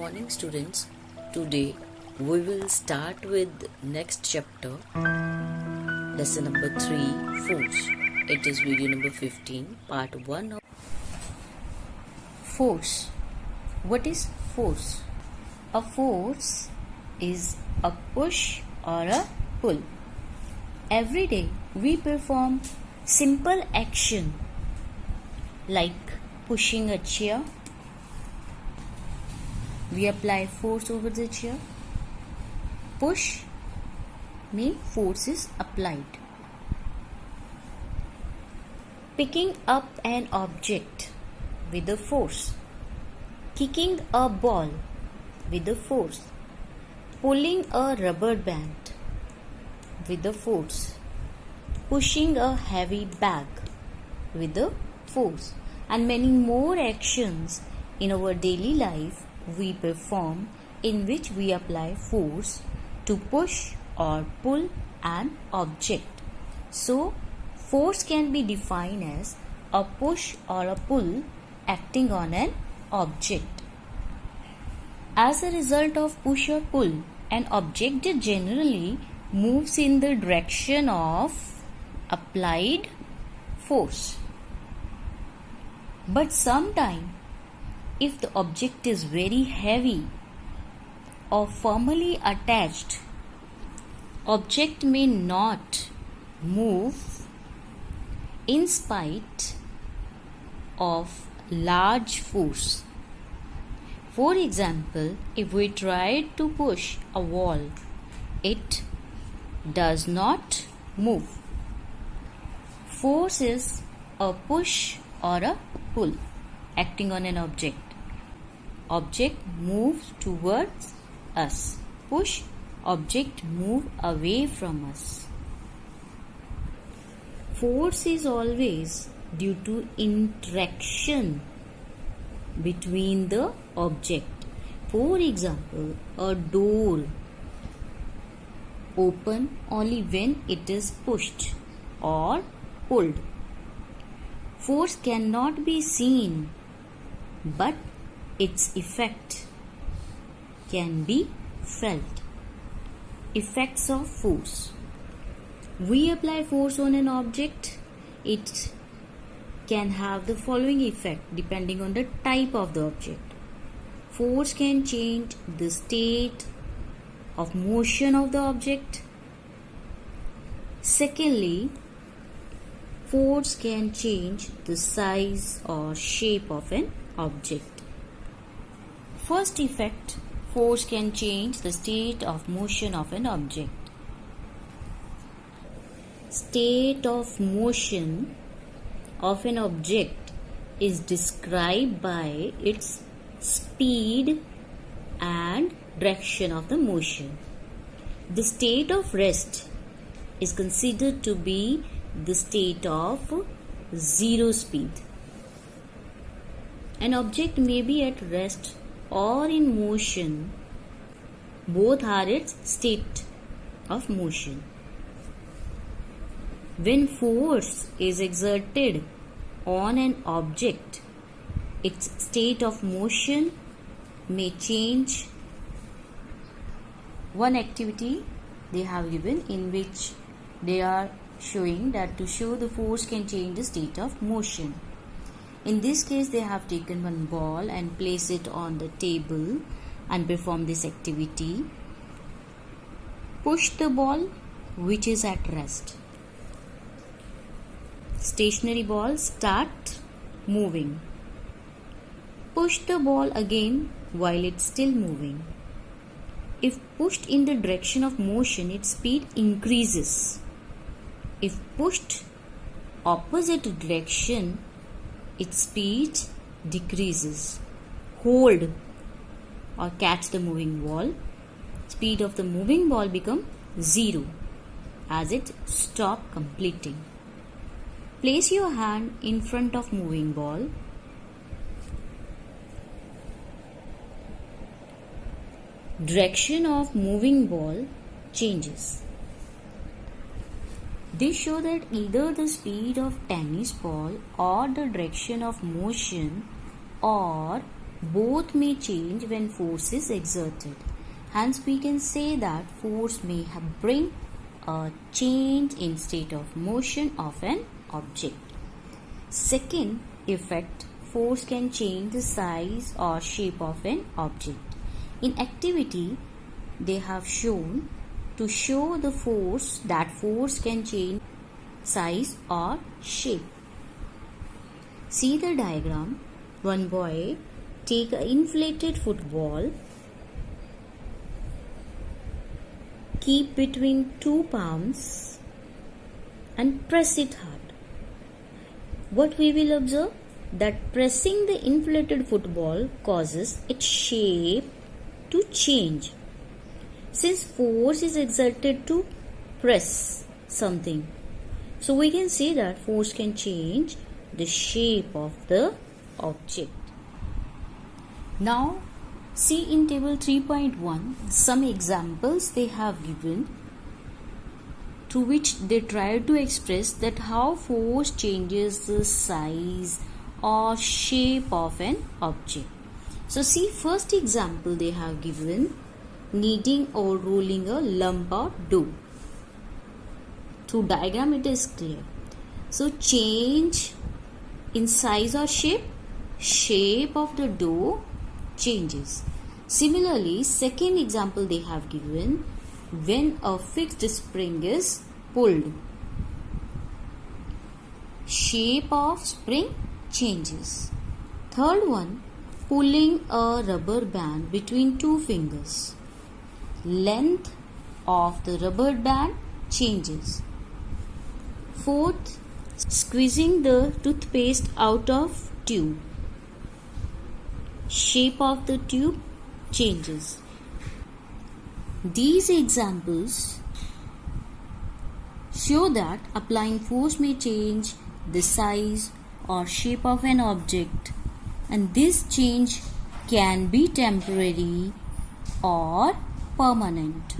morning, students. Today we will start with next chapter, lesson number 3, force. It is video number 15, part 1 of Force. What is force? A force is a push or a pull. Every day we perform simple action like pushing a chair. We apply force over the chair. Push means force is applied. Picking up an object with a force. Kicking a ball with a force. Pulling a rubber band with a force. Pushing a heavy bag with a force. And many more actions in our daily life we perform in which we apply force to push or pull an object. So, force can be defined as a push or a pull acting on an object. As a result of push or pull, an object generally moves in the direction of applied force. But sometimes, if the object is very heavy or firmly attached, object may not move in spite of large force. For example, if we try to push a wall, it does not move. Force is a push or a pull acting on an object. Object moves towards us. Push, object move away from us. Force is always due to interaction between the object. For example, a door open only when it is pushed or pulled. Force cannot be seen, but its effect can be felt. Effects of force. We apply force on an object. It can have the following effect depending on the type of the object. Force can change the state of motion of the object. Secondly, force can change the size or shape of an object. First effect, force can change the state of motion of an object. State of motion of an object is described by its speed and direction of the motion. The state of rest is considered to be the state of zero speed. An object may be at rest or in motion. Both are its state of motion. When force is exerted on an object, its state of motion may change. One activity they have given in which they are showing that to show the force can change the state of motion. In this case, they have taken one ball and placed it on the table and perform this activity. Push the ball which is at rest. Stationary ball start moving. Push the ball again while it's still moving. If pushed in the direction of motion, its speed increases. If pushed opposite direction, its speed decreases. Hold or catch the moving ball. Speed of the moving ball becomes 0 as it stops completing. Place your hand in front of moving ball. Direction of moving ball changes. They show that either the speed of tennis ball or the direction of motion or Both may change when force is exerted. Hence, we can say that force may bring a change in state of motion of an object. Second effect, force can change the size or shape of an object. In activity, they have shown to show the force can change size or shape. See the diagram. One boy take an inflated football, keep between two palms and press it hard. What we will observe? That pressing the inflated football causes its shape to change. Since force is exerted to press something, so we can say that force can change the shape of the object. Now, see in table 3.1 some examples they have given, to which they try to express that how force changes the size or shape of an object. So see, first example they have given, kneading or rolling a lump or dough. Through diagram it is clear. So change in size or shape of the dough changes. Similarly, second example they have given, when a fixed spring is pulled, shape of spring changes. Third one, pulling a rubber band between two fingers, length of the rubber band changes. Fourth, squeezing the toothpaste out of tube, shape of the tube changes. These examples show that applying force may change the size or shape of an object, and this change can be temporary or permanent.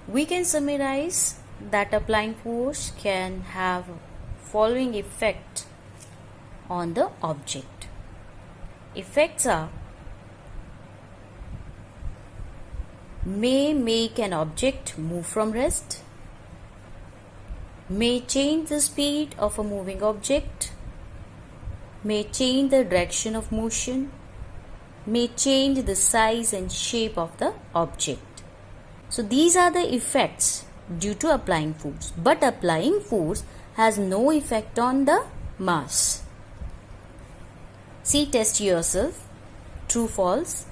We can summarize that applying force can have following effect on the object. Effects are: may make an object move from rest, may change the speed of a moving object, may change the direction of motion, may change the size and shape of the object. So these are the effects due to applying force. But applying force has no effect on the mass. See, test yourself. True, false.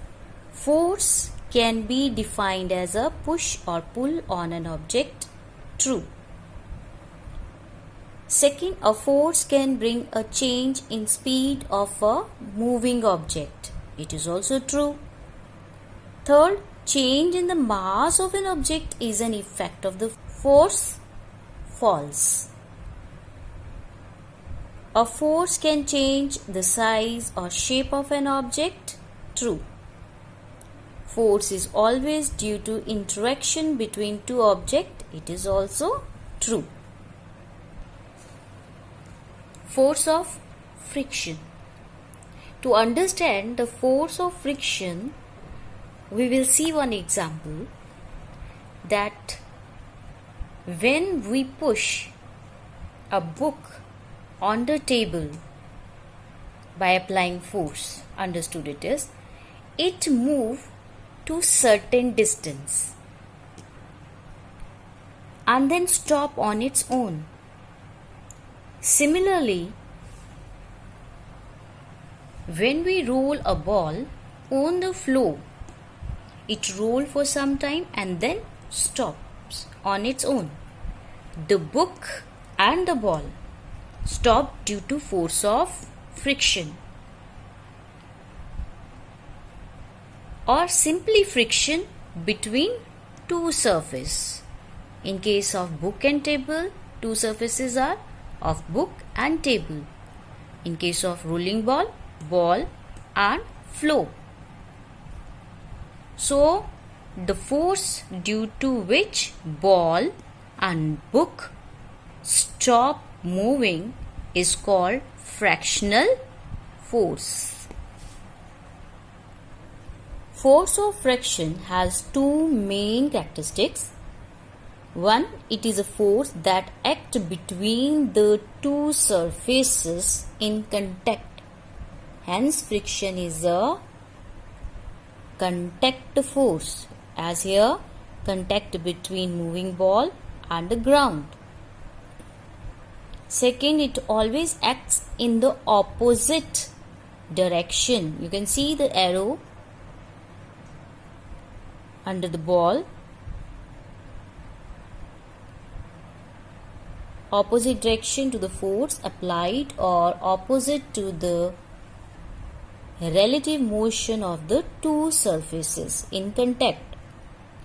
Force can be defined as a push or pull on an object. True. Second, a force can bring a change in speed of a moving object. It is also true. Third, change in the mass of an object is an effect of the force. False. A force can change the size or shape of an object. True. Force is always due to interaction between two objects. It is also true. Force of friction. To understand the force of friction, we will see one example, that when we push a book on the table by applying force, understood it is, it moves to certain distance and then stop on its own. Similarly, when we roll a ball on the floor, it rolls for some time and then stops on its own. The book and the ball stop due to force of friction, or simply friction between two surfaces. In case of book and table, two surfaces are of book and table. In case of rolling ball, ball and floor. So, the force due to which ball and book stop moving is called frictional force. Force of friction has two main characteristics. One, it is a force that acts between the two surfaces in contact. Hence, friction is a contact force, as here contact between moving ball and the ground. Second, it always acts in the opposite direction. You can see the arrow under the ball. Opposite direction to the force applied or opposite to the relative motion of the two surfaces in contact.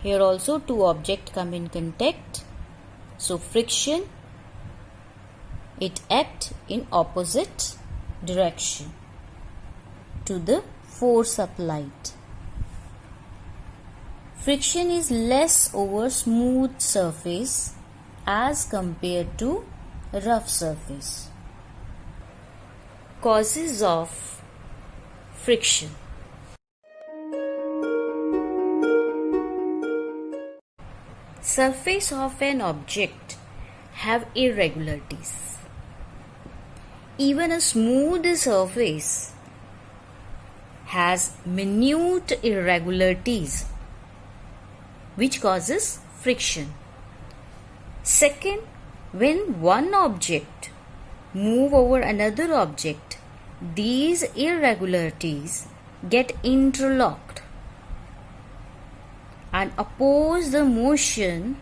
Here also two objects come in contact. So friction, it acts in opposite direction to the force applied. Friction is less over smooth surface as compared to rough surface. Causes of friction. Surface of an object have irregularities. Even a smooth surface has minute irregularities which causes friction. Second, when one object move over another object, these irregularities get interlocked and oppose the motion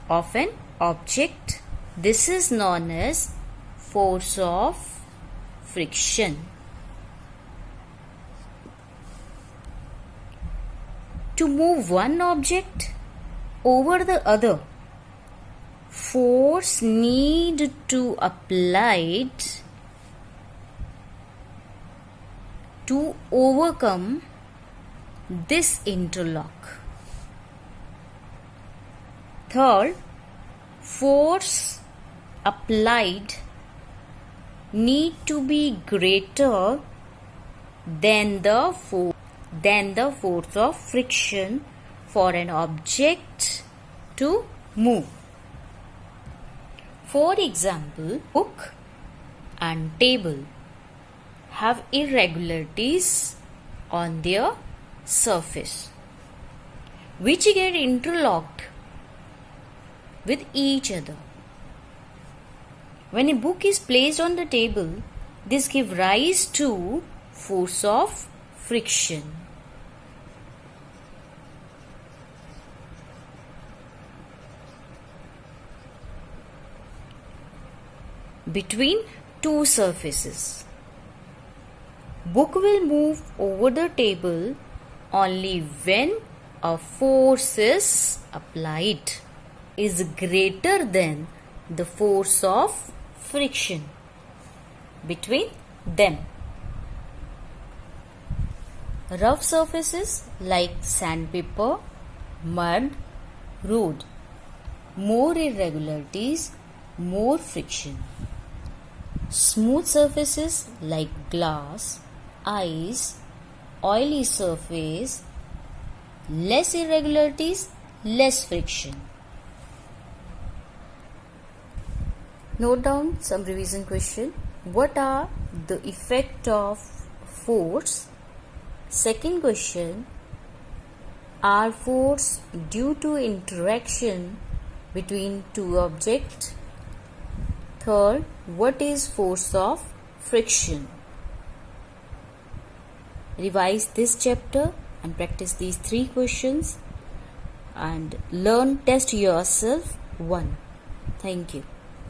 of an object. This is known as force of friction. To move one object over the other, force need to applied to overcome this interlock. Third, force applied need to be greater than the force of friction for an object to move. For example, book and table have irregularities on their surface which get interlocked with each other. When a book is placed on the table, this gives rise to force of friction. Between two surfaces, book will move over the table only when a force is applied is greater than the force of friction between them. Rough surfaces like sandpaper, mud, road, more irregularities, more friction. Smooth surfaces like glass, ice, oily surface, less irregularities, less friction. Note down some revision question. What are the effect of force? Second question, are force due to interaction between two objects? Third, what is force of friction? Revise this chapter and practice these 3 questions and test yourself 1. Thank you.